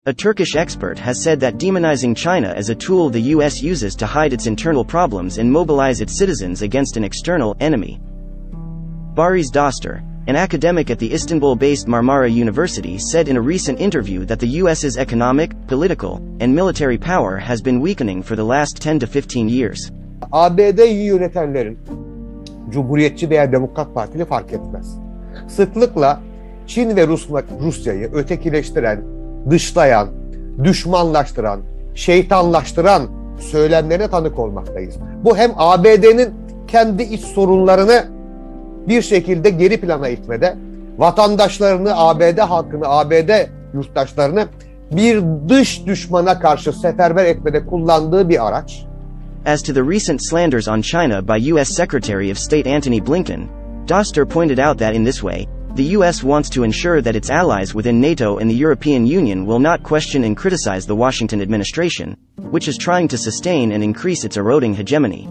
A Turkish expert has said that demonizing China is a tool the US uses to hide its internal problems and mobilize its citizens against an external enemy. Barış Dostur, an academic at the Istanbul-based Marmara University, said in a recent interview that the US's economic, political, and military power has been weakening for the last 10 to 15 years. ABD'yi yönetenlerin, Cumhuriyetçi veya Demokrat Partili fark etmez, sıklıkla Çin ve Rusya'yı ötekileştiren, dışlayan, düşmanlaştıran, şeytanlaştıran söylemlerine tanık olmaktayız. Bu hem ABD'nin kendi iç sorunlarını bir şekilde geri plana itmede, vatandaşlarını, ABD halkını, ABD yurttaşlarını bir dış düşmana karşı seferber etmede kullandığı bir araç. As to the recent slanders on China by US Secretary of State Antony Blinken, Dostur pointed out that in this way, the US wants to ensure that its allies within NATO and the European Union will not question and criticize the Washington administration, which is trying to sustain and increase its eroding hegemony.